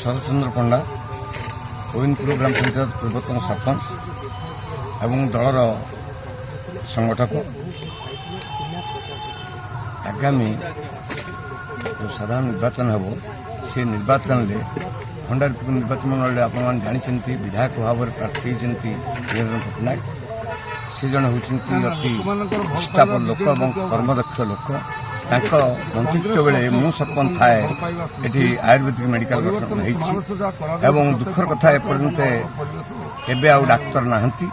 शरतचंद्र पंडा गोविंदपुर ग्राम पंचायत पूर्वतन सरपंच एवं दलर संगठक आगामी जो साधारण निर्वाचन हम से निर्वाचन में भंडारीपुर निर्वाचन मंडल आपण जानते विधायक भाव में प्रार्थी होती वीरेन्द्र पट्टनायक से जन होती अति निष्ठापर लोक और कर्मदक्ष लोक मंत्रित्व बेले मु सरपंच थाए ये आयुर्वेदिक मेडिकल गठन होती दुखर कथा एपर्यंत एबे आउ डाक्तर नाहंती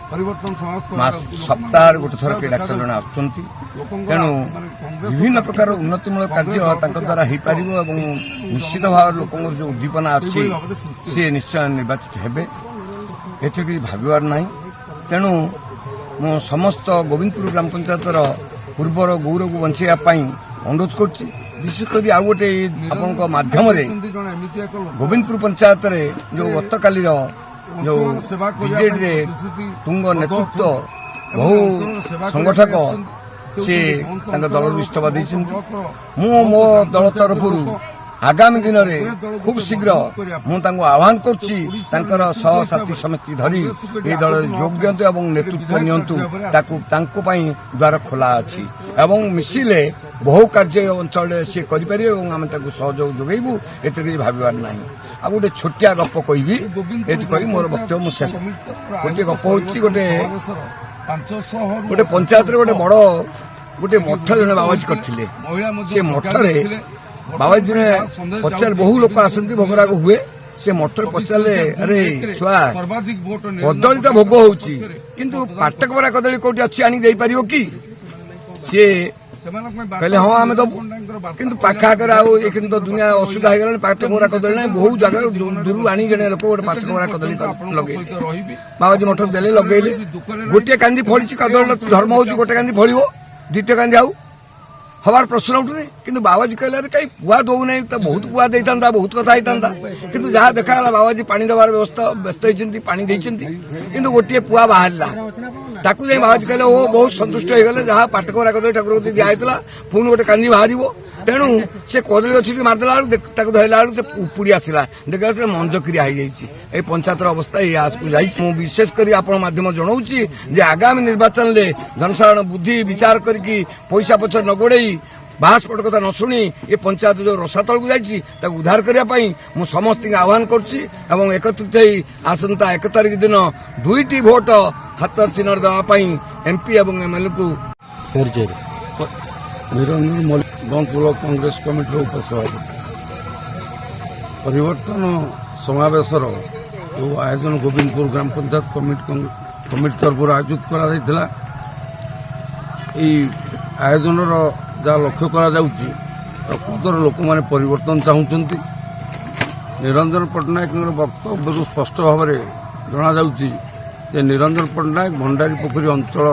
सप्ताह गोटे थर के डाक्तर जन आसुंती तेणु विभिन्न प्रकार उन्नतिमूलक कार्य द्वारा हो पार निश्चित भाव लोक जो उद्दीपना अच्छी सी निश्चय निर्वाचित हेबे एथि किसी भाबार ना तेणु मु समस्त गोविंदपुर ग्राम पंचायतर पूर्वर गौरव को बचाई अनुरोध करुच्ची विशेषकर आउ गोटे आपण माध्यम गोविंदपुर पंचायत जो गत काली जो बीजेडी तुंग नेतृत्व बहु संगठक से दल इस्तफा देती मो दल तरफ आगामी दिन में खूब शीघ्र मुझे आह्वान कर सहसाथी समिति धरी ये दल जोग दिंतु और नेतृत्व नियंतु द्वार खोला अच्छी एवं मिसिले बहु कार्य अंचल सी करें आम सहयोग जोगेबू ये भाबार ना आ गोटे छोटिया गप कहि कही मोर वक्तव्य मुझे गोटे गप हूँ गोटे पंचायत गोटे बड़ गोटे मठ जन बाबाजी करते से मठरे बाबाजी दिने पचार बहु लोक आसती भोगराग हुए से मठर पचारे अरे छुआ कदली तो भोग होची किंतु पाटक बरा कदली कौटी अच्छी आनी दे पारियो कि सी कहले हाँ आम दबू किंतु पाखाकर तो दुनिया असुविधा हो गला पाटक बरा कदली ना बहुत जगह दूर आनी जड़े लोक गोटे पाटक बरा कदली लगे बाबाजी मठ देले लगेले गोटे कांदी फड़ी कदली धर्म हो गोटे कांदी फड़ द्वितीय कांदी आउ हमार प्रश्न उठुनी किंतु बाबाजी कहले कहीं पुआ दौना तो बहुत पुआ दे बहुत कथा होता किंतु जहाँ देखा बाबाजी पानी देवार व्यवस्था व्यस्त होती पानी किंतु गोटे पुआ बाहर ताकू जाई बाबाजी कहले वो बहुत संतुष्ट हो गले जहाँ पाटकरा कदली ठाकुर को दिखाई पुणी गोटे कांदी बाहर तेणु से कदली गछ मारदेला धरला उपुड़ी आसला देखा से मंजक्रिया हो पंचायतर अवस्था ये आसकू जा विशेषकर आपण माध्यम जनाऊँगी जे आगामी निर्वाचन में जनसाधारण बुद्धि विचार करके पैसा पछर न गोड़े बासपट कथा न शुणी ये पंचायत जो रसा तल को जाइए उद्धार करने मु समस्त आह्वान कर एकत्रित आसंता 1 तारिख दिन 2टी भोट हाथ चिन्ह देवाई एमपी और एमएलए को निरंजन मल्लिक ब्लॉक कांग्रेस कमिटी उपसभापति परिवर्तन समावेशर जो आयोजन गोविंदपुर ग्राम पंचायत कमिटी तरफ आयोजित करा आयोजन जहाँ लक्ष्य प्रकृतर लोक मैंने परिवर्तन चाहते निरंजन पट्टनायक वक्तव्य स्पष्ट भाव में जना जा निरंजन पट्टनायक भंडारी पोखरी अंचल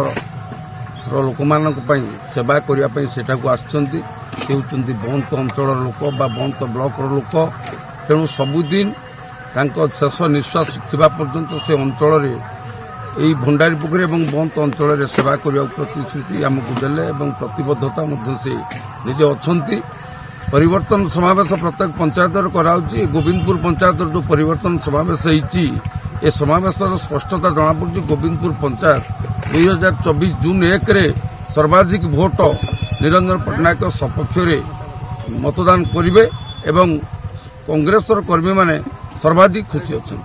लोक मान सेवा करने सेठा को आसुँच बंत अंचल लोक बंत ब्लॉक लोक तेणु सबुदिन शेष निश्वास थिबा पर्यंत से अंचल यही भंडारी पोखरी और बंत अंचल सेवा करने प्रतिश्रुति आमको देले प्रतिबद्धता से निजे अच्छा परिवर्तन समावेश प्रत्येक पंचायत कराऊँगी गोविंदपुर पंचायत जो परिवर्तन समावेश होती ए समावेशर स्पष्टता जनापड़ी गोविंदपुर पंचायत 2024 जून 1 रे सर्वाधिक भोट निरंजन पट्टनायक सपक्ष मतदान करेंगे एवं कांग्रेसर कर्मी माने सर्वाधिक खुशी अच्छा।